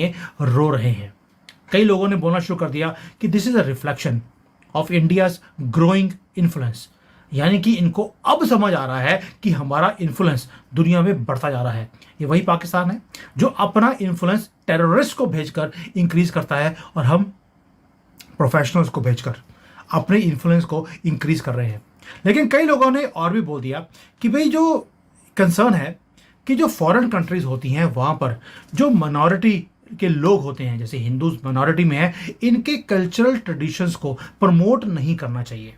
रो रहे हैं। कई लोगों ने बोलना शुरू कर दिया कि this is a reflection of India's growing influence, यानी कि इनको अब समझ आ रहा है कि हमारा इन्फ्लुएंस दुनिया में बढ़ता जा रहा है। ये वही पाकिस्तान है जो अपना इन्फ्लुएंस टेररिस्ट को भेजकर इंक्रीज करता है और हम प्रोफेशनल्स को भेजकर अपने इन्फ्लुएंस को इंक्रीज कर रहे हैं। लेकिन कई लोगों ने और भी बोल दिया कि भाई जो कंसर्न है कि जो फॉरेन कंट्रीज होती हैं वहाँ पर जो माइनॉरिटी के लोग होते हैं, जैसे हिंदू माइनॉरिटी में है, इनके कल्चरल ट्रेडिशंस को प्रमोट नहीं करना चाहिए।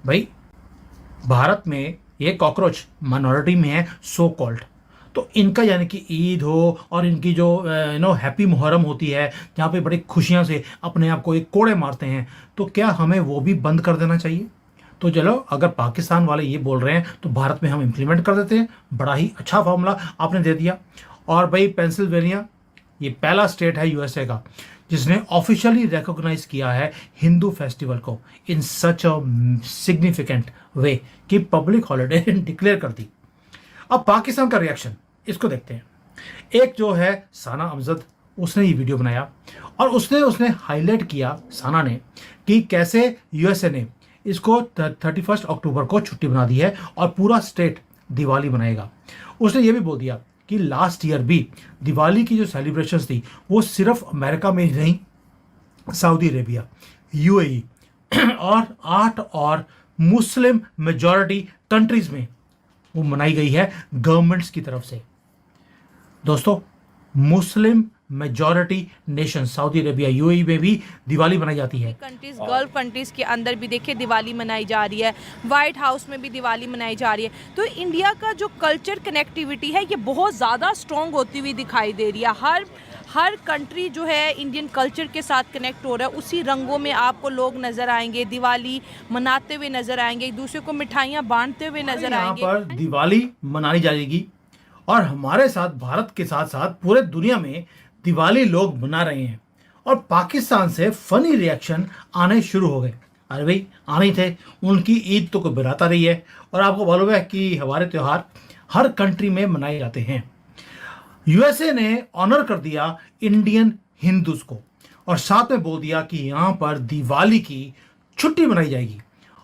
भाई भारत में ये कॉकरोच माइनॉरिटी में है सो कॉल्ड, तो इनका यानी कि ईद हो और इनकी जो हैप्पी मुहर्रम होती है जहाँ पे बड़ी खुशियाँ से अपने आप को एक कोड़े मारते हैं, तो क्या हमें वो भी बंद कर देना चाहिए? तो चलो, अगर पाकिस्तान वाले ये बोल रहे हैं तो भारत में हम इम्प्लीमेंट कर देते हैं। बड़ा ही अच्छा फॉर्मूला आपने दे दिया। और भाई पेंसिल्वेनिया ये पहला स्टेट है यूएसए का जिसने ऑफिशियली रिकॉग्नाइज किया है हिंदू फेस्टिवल को इन सच अ सिग्निफिकेंट वे कि पब्लिक हॉलिडे डिक्लेयर कर दी। अब पाकिस्तान का रिएक्शन इसको देखते हैं। एक जो है साना अमजद, उसने ये वीडियो बनाया और उसने हाईलाइट किया, साना ने, कि कैसे यूएसए ने इसको 31 अक्टूबर को छुट्टी बना दी है और पूरा स्टेट दिवाली मनाएगा। उसने ये भी बोल दिया कि लास्ट ईयर भी दिवाली की जो सेलिब्रेशंस थी वो सिर्फ अमेरिका में ही नहीं, सऊदी अरेबिया, यूएई और 8 और मुस्लिम मेजॉरिटी कंट्रीज में वो मनाई गई है गवर्नमेंट्स की तरफ से। दोस्तों, Muslim majority nation Saudi Arabia, UAE में भी दिवाली मनाई जाती है। कंट्रीज, गल्फ कंट्रीज के अंदर भी देखिए दिवाली मनाई जा रही है, व्हाइट हाउस में भी दिवाली मनाई जा रही है। तो इंडिया का जो कल्चर कनेक्टिविटी है ये बहुत ज़्यादा स्ट्रॉन्ग होती हुई दिखाई दे रही है। हर कंट्री जो है इंडियन कल्चर के साथ कनेक्ट हो रहा है। उसी रंगों में आपको लोग नज़र आएंगे, दिवाली मनाते हुए नज़र आएंगे, एक दूसरे को मिठाइयाँ बांटते हुए नज़र आएंगे। यहाँ पर दिवाली मनाई जाएगी और हमारे साथ, भारत के साथ साथ पूरे दुनिया में दिवाली लोग मना रहे हैं और पाकिस्तान से फनी रिएक्शन आने शुरू हो गए। अरे भाई, आने थे, उनकी ईद तो कोई बनाता रही है और आपको मालूम है कि हमारे त्यौहार हर कंट्री में मनाए जाते हैं। यूएसए ने ऑनर कर दिया इंडियन हिंदूज को और साथ में बोल दिया कि यहाँ पर दिवाली की छुट्टी मनाई जाएगी।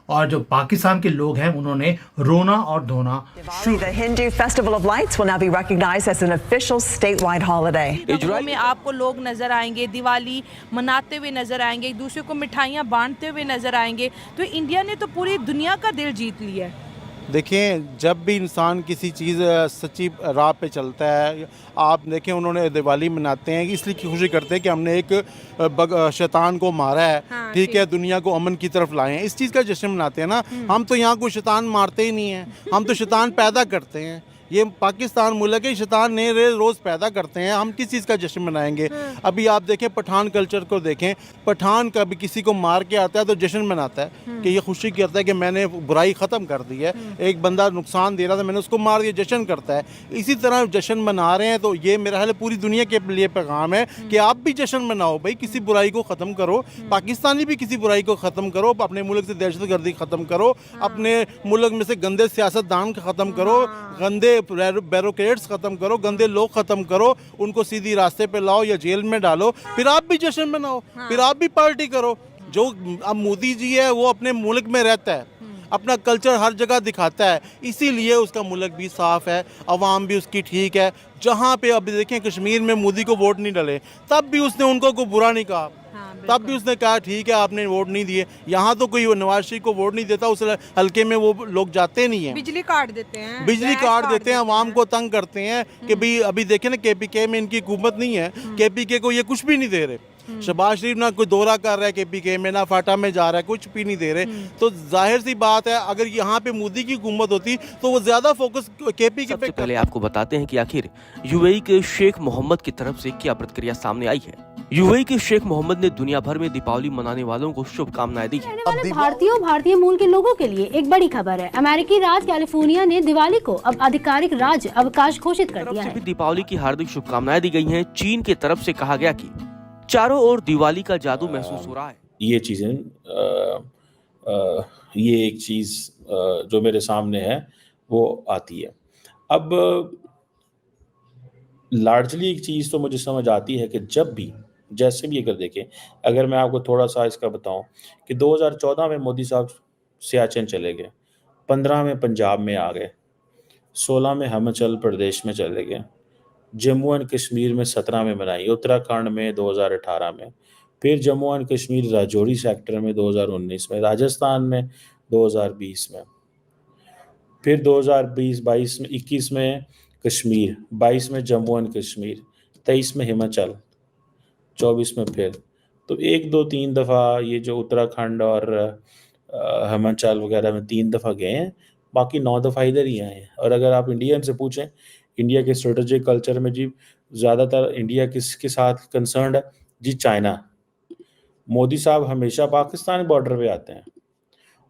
और जो पाकिस्तान के लोग हैं उन्होंने रोना और धोना। The Hindu Festival of Lights will now be recognized as an official statewide holiday. रंगों में आपको लोग नजर आएंगे, दिवाली मनाते हुए नजर आएंगे, एक दूसरे को मिठाइयाँ बांटते हुए नजर आएंगे। तो इंडिया ने तो पूरी दुनिया का दिल जीत लिया है। देखें, जब भी इंसान किसी चीज़ सच्ची राह पे चलता है, आप देखें उन्होंने दिवाली मनाते हैं इसलिए खुशी करते हैं कि हमने एक शैतान को मारा है। हाँ, ठीक है, दुनिया को अमन की तरफ लाए हैं, इस चीज़ का जश्न मनाते हैं ना। हम तो यहाँ कोई शैतान मारते ही नहीं हैं, हम तो शैतान पैदा करते हैं। ये पाकिस्तान मुल्क है, शैतान नए रोज़ पैदा करते हैं, हम किस चीज़ का जश्न मनाएंगे? अभी आप देखें पठान कल्चर को देखें, पठान कभी किसी को मार के आता है तो जश्न मनाता है कि ये खुशी करता है कि मैंने बुराई ख़त्म कर दी है। एक बंदा नुकसान दे रहा था, मैंने उसको मार दिया, जश्न करता है। इसी तरह जश्न मना रहे हैं। तो ये मेरा ख्याल पूरी दुनिया के लिए पैगाम है कि आप भी जश्न मनाओ भाई, किसी बुराई को ख़त्म करो। पाकिस्तानी भी किसी बुराई को ख़त्म करो, अपने मुल्क से दहशतगर्दी ख़त्म करो, अपने मुल्क में से गंदे सियासतदान ख़त्म करो, गंदे बैरोक्रेट्स ख़त्म करो, गंदे लोग ख़त्म करो, उनको सीधी रास्ते पे लाओ या जेल में डालो, फिर आप भी जश्न मनाओ। फिर आप भी पार्टी करो। जो अब मोदी जी है वो अपने मुल्क में रहता है, अपना कल्चर हर जगह दिखाता है, इसीलिए उसका मुल्क भी साफ़ है, अवाम भी उसकी ठीक है। जहाँ पे अभी देखें कश्मीर में मोदी को वोट नहीं डले, तब भी उसने उनको कोई बुरा नहीं कहा। तब भी उसने कहा ठीक है आपने वोट नहीं दिए। यहाँ तो कोई नवाज शरीफ को वोट नहीं देता, उस हल्के में वो लोग जाते नहीं हैं। बिजली काट देते हैं, बिजली काट देते हैं, अवाम को तंग करते हैं कि भाई अभी देखें ना केपीके में इनकी हुकूमत नहीं है, केपीके को ये कुछ भी नहीं दे रहे। शहबाज शरीफ ना कोई दौरा कर रहा है केपीके में, ना फाटा में जा रहा है, कुछ भी नहीं दे रहे। तो जाहिर सी बात है अगर यहाँ पे मोदी की हुकूमत होती तो वो ज्यादा फोकस केपीके पे। पहले आपको बताते हैं कि आखिर यूएई के शेख मोहम्मद की तरफ से क्या प्रतिक्रिया सामने आई है। यूएई के शेख मोहम्मद ने दुनिया भर में दीपावली मनाने वालों को शुभकामनाएं दी है। भारतीयों, भारतीय मूल के लोगों के लिए एक बड़ी खबर है। अमेरिकी राज्य कैलिफोर्निया ने दिवाली को अब आधिकारिक राज्य अवकाश घोषित कर दिया है। दीपावली की हार्दिक शुभकामनाएं दी गई हैं। चीन की तरफ से कहा गया कि चारों ओर दिवाली का जादू महसूस हो रहा है। ये चीजें ये एक चीज जो मेरे सामने है वो आती है। अब लार्जली एक चीज़ तो मुझे समझ आती है कि जब भी, जैसे भी अगर देखें, अगर मैं आपको थोड़ा सा इसका बताऊं कि 2014 में मोदी साहब सियाचिन चले गए, 15 में पंजाब में आ गए, 16 में हिमाचल प्रदेश में चले गए, जम्मू एंड कश्मीर में 17 में बनाई, उत्तराखंड में 2018 में, फिर जम्मू एंड कश्मीर राजौरी सेक्टर में 2019 में, राजस्थान में 2020 में, फिर 2020-22 में, 21 में कश्मीर, 22 में जम्मू एंड कश्मीर, 23 में हिमाचल, 24 में फिर। तो 1 2 3 दफ़ा ये जो उत्तराखंड और हिमाचल वगैरह में 3 दफ़ा गए हैं, बाकी 9 दफ़ा इधर ही आए हैं। और अगर आप इंडियन से पूछें, इंडिया के स्ट्रेटेजिक कल्चर में जी ज़्यादातर इंडिया किसके साथ कंसर्न्ड है जी? चाइना। मोदी साहब हमेशा पाकिस्तान बॉर्डर पे आते हैं,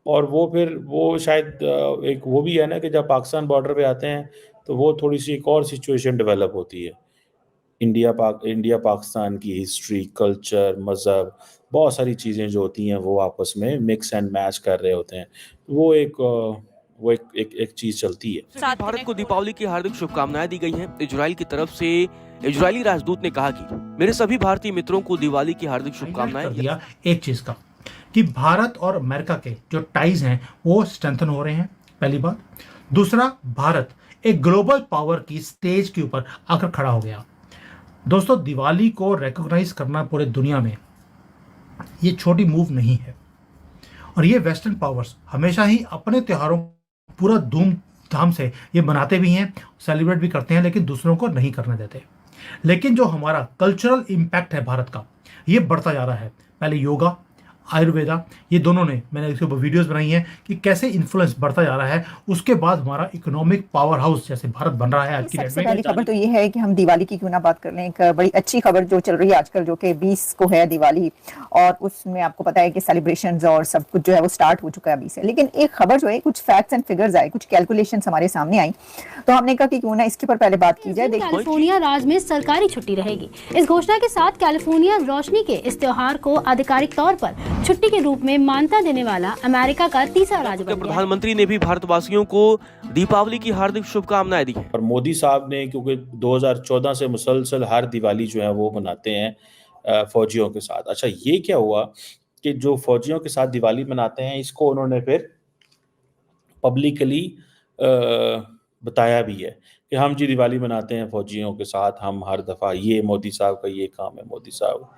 और वो फिर वो शायद एक वो भी है ना कि जब पाकिस्तान बॉर्डर पे आते हैं तो वो थोड़ी सी एक और सिचुएशन डेवलप होती है। इंडिया पाकिस्तान की हिस्ट्री, कल्चर, मज़हब, बहुत सारी चीज़ें जो होती हैं वो आपस में मिक्स एंड मैच कर रहे होते हैं। वो एक चीज़ चलती है। भारत को दीपावली की हार्दिक शुभकामनाएं दी गई हैं। इजराइल की तरफ से इजरायली राजदूत ने कहा कि मेरे सभी भारतीय मित्रों को दिवाली की हार्दिक शुभकामनाएं। कर दिया एक चीज का कि भारत और अमेरिका के जो टाइज हैं वो स्ट्रेंथन हो रहे हैं, पहली बात। दूसरा, भारत एक ग्लोबल पावर की स्टेज के ऊपर आकर खड़ा हो गया। दोस्तों, दिवाली को रिकॉग्नाइज करना पूरे दुनिया में ये छोटी मूव नहीं है, और ये वेस्टर्न पावर्स हमेशा ही अपने त्योहारों पूरा धूमधाम से ये मनाते भी हैं, सेलिब्रेट भी करते हैं, लेकिन दूसरों को नहीं करने देते। लेकिन जो हमारा कल्चरल इम्पैक्ट है भारत का, ये बढ़ता जा रहा है। पहले योगा, आयुर्वेदा, ये दोनों ने, मैंने इसके ऊपर वीडियोस बनाई हैं कि कैसे इन्फ्लुएंस बढ़ता जा रहा है। उसके बाद हमारा इकोनॉमिक पावर हाउस जैसे भारत बन रहा है आज की डेट सबसे में। पहली खबर तो ये है कि हम दिवाली की क्यों ना बात कर लें। एक बड़ी अच्छी खबर जो चल रही है आजकल, जो कि 20 को है दिवाली, और उसमें आपको पता है कि सेलिब्रेशंस और सब कुछ जो है वो स्टार्ट हो चुका है अभी से। लेकिन एक खबर जो है, कुछ फैक्ट्स एंड फिगर्स आए, कुछ कैलकुलेशंस हमारे सामने आई, तो हमने कहा कि क्यों ना इसके ऊपर पहले बात की जाए। कैलिफोर्निया राज्य में सरकारी छुट्टी रहेगी। इस घोषणा के साथ कैलिफोर्निया रोशनी के इस त्योहार को आधिकारिक तौर पर छुट्टी के रूप में मान्यता देने वाला अमेरिका का तीसरा राज्य बन गया। प्रधानमंत्री ने भी भारतवासियों को दीपावली की हार्दिक शुभकामनाएं दी हैं। और मोदी साहब ने, क्योंकि 2014 से मुसलसल हर दिवाली जो है वो मनाते हैं फौजियों के साथ। अच्छा, ये क्या हुआ कि जो फौजियों के साथ दिवाली मनाते हैं, इसको उन्होंने फिर पब्लिकली बताया भी है कि हम जी दिवाली मनाते हैं फौजियों के साथ, हम हर दफ़ा, ये मोदी साहब का ये काम है, मोदी साहब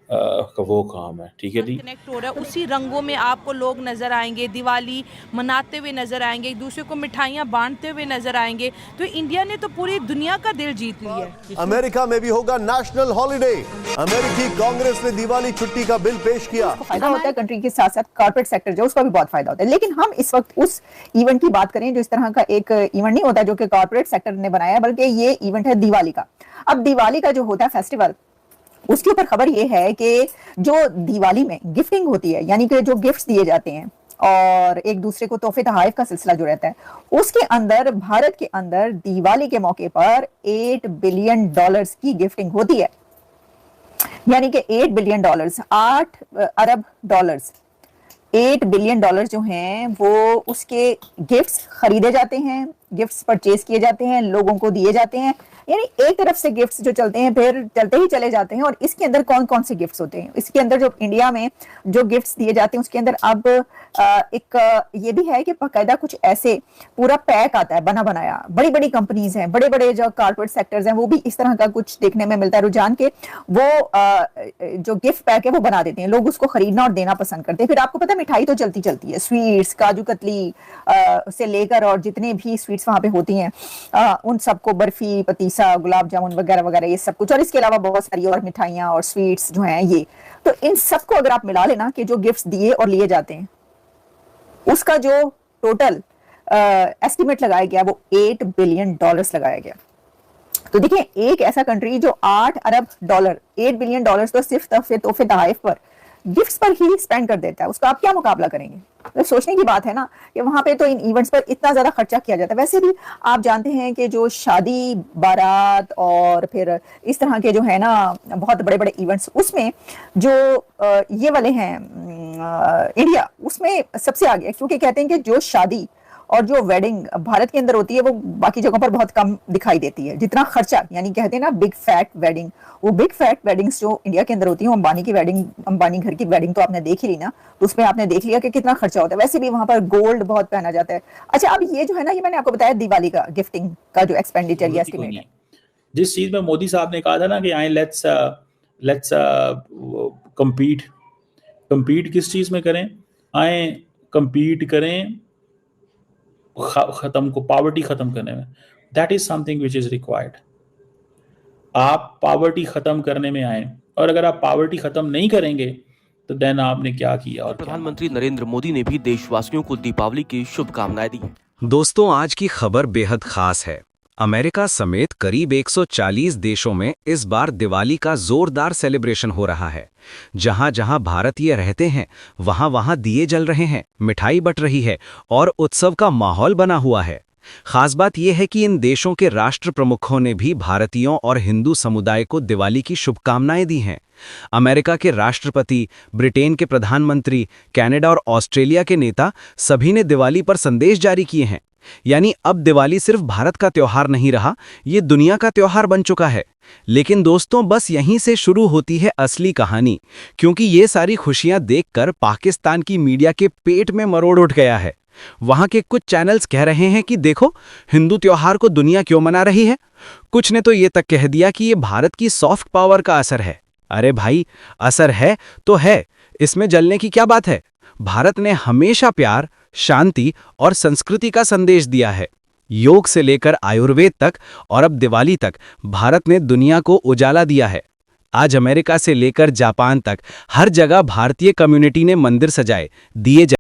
का वो काम है। ठीक है जी, कनेक्ट हो रहा है, उसी रंगों में आपको लोग नजर आएंगे, दिवाली मनाते हुए नजर आएंगे, एक दूसरे को मिठाइयाँ बांटते हुए नजर आएंगे। तो इंडिया ने तो पूरी दुनिया का दिल जीत लिया है। अमेरिका में भी होगा नेशनल हॉलिडे। अमेरिकी कांग्रेस ने दिवाली छुट्टी का बिल पेश किया। फायदा होता है कंट्री के साथ साथ कॉर्पोरेट सेक्टर जो, उसका भी बहुत फायदा होता है। लेकिन हम इस वक्त उस इवेंट की बात करें जो इस तरह का एक इवेंट नहीं होता जो कि कॉर्पोरेट सेक्टर ने बनाया, बल्कि ये इवेंट है दिवाली का। अब दिवाली का जो होता है फेस्टिवल, उसके ऊपर खबर ये है कि जो दिवाली में गिफ्टिंग होती है, यानी कि जो गिफ्ट्स दिए जाते हैं और एक दूसरे को तोहफे तोहफे का सिलसिला जो रहता है, उसके अंदर भारत के अंदर दिवाली के मौके पर $8 बिलियन की गिफ्टिंग होती है। यानी कि $8 बिलियन, 8 अरब डॉलर्स, $8 बिलियन जो हैं वो उसके गिफ्ट्स खरीदे जाते हैं, गिफ्ट्स परचेज किए जाते हैं, लोगों को दिए जाते हैं। यानी एक तरफ से गिफ्ट्स जो चलते हैं फिर चलते ही चले जाते हैं। और इसके अंदर कौन कौन से गिफ्ट्स होते हैं, इसके अंदर जो इंडिया में जो गिफ्ट्स दिए जाते हैं उसके अंदर अब एक ये भी है कि बाकायदा कुछ ऐसे पूरा पैक आता है बना बनाया। बड़ी बड़ी कंपनीज हैं, बड़े बड़े जो कॉर्पोरेट सेक्टर्स हैं, वो भी इस तरह का कुछ देखने में मिलता है रुझान के वो जो गिफ्ट पैक है वो बना देते हैं, लोग उसको खरीदना और देना पसंद करते हैं। फिर आपको पता है मिठाई तो चलती चलती है, स्वीट्स, काजू कतली से लेकर और जितने भी स्वीट्स वहां पे होती हैं उन सबको, बर्फी, पतीसा, गुलाब जामुन वगैरह वगैरह, ये सब कुछ, और इसके अलावा बहुत सारी और मिठाइयाँ और स्वीट्स जो हैं ये। तो इन सबको अगर आप मिला लेना कि जो गिफ्ट्स दिए और लिए जाते हैं, उसका जो टोटल एस्टिमेट लगाया गया वो $8 बिलियन लगाया गया। तो देखिए, एक ऐसा कंट्री जो $8 अरब, $8 बिलियन तो सिर्फ तोहफे तोहफ पर, गिफ्ट्स पर ही स्पेंड कर देता है, उसका आप क्या मुकाबला करेंगे? तो सोचने की बात है ना कि वहां पे तो इन इवेंट्स पर इतना ज्यादा खर्चा किया जाता है। वैसे भी आप जानते हैं कि जो शादी, बारात और फिर इस तरह के जो है ना बहुत बड़े बड़े इवेंट्स, उसमें जो ये वाले हैं इंडिया उसमें सबसे आगे, क्योंकि कहते हैं कि जो शादी और जो वेडिंग भारत के अंदर होती है वो बाकी जगहों पर बहुत कम दिखाई देती है। जितना खर्चा, यानी कहते हैं ना बिग फैट वेडिंग, वो बिग फैट वेडिंग्स जो इंडिया के अंदर होती है, अंबानी की वेडिंग, अंबानी घर की वेडिंग तो आपने देख ही ली ना, तो उसमें आपने देख लिया कि कितना खर्चा होता है। वैसे भी वहां पर गोल्ड बहुत पहना जाता है। अच्छा, अब ये जो है ना, ये मैंने आपको बताया दिवाली का गिफ्टिंग का जो एक्सपेंडिचर या एस्टिमेट है, जिस चीज में मोदी साहब ने कहा था ना कि आए लेट्स compete किस चीज में करें, आए compete करें खत्म को पॉवर्टी खत्म करने में। That is something which is required. आप पॉवर्टी खत्म करने में आए, और अगर आप पॉवर्टी खत्म नहीं करेंगे तो देन आपने क्या किया। और प्रधानमंत्री नरेंद्र मोदी ने भी देशवासियों को दीपावली की शुभकामनाएं दी। दोस्तों, आज की खबर बेहद खास है। अमेरिका समेत करीब 140 देशों में इस बार दिवाली का जोरदार सेलिब्रेशन हो रहा है। जहां जहां भारतीय रहते हैं वहां वहां दिए जल रहे हैं, मिठाई बंट रही है और उत्सव का माहौल बना हुआ है। खास बात यह है कि इन देशों के राष्ट्र प्रमुखों ने भी भारतीयों और हिंदू समुदाय को दिवाली की शुभकामनाएं दी हैं। अमेरिका के राष्ट्रपति, ब्रिटेन के प्रधानमंत्री, कनाडा और ऑस्ट्रेलिया के नेता सभी ने दिवाली पर संदेश जारी किए हैं। यानी अब दिवाली सिर्फ भारत का त्योहार नहीं रहा, ये दुनिया का त्योहार बन चुका है। लेकिन दोस्तों, बस यहीं से शुरू होती है असली कहानी, क्योंकि ये सारी खुशियां देखकर पाकिस्तान की मीडिया के पेट में मरोड़ उठ गया है। वहां के कुछ चैनल्स कह रहे हैं कि देखो, हिंदू त्योहार को दुनिया क्यों मना रही है। कुछ ने तो ये तक कह दिया कि ये भारत की सॉफ्ट पावर का असर है। अरे भाई, असर है तो है, इसमें जलने की क्या बात है। भारत ने हमेशा प्यार, शांति और संस्कृति का संदेश दिया है। योग से लेकर आयुर्वेद तक और अब दिवाली तक भारत ने दुनिया को उजाला दिया है। आज अमेरिका से लेकर जापान तक हर जगह भारतीय कम्युनिटी ने मंदिर सजाए, दिए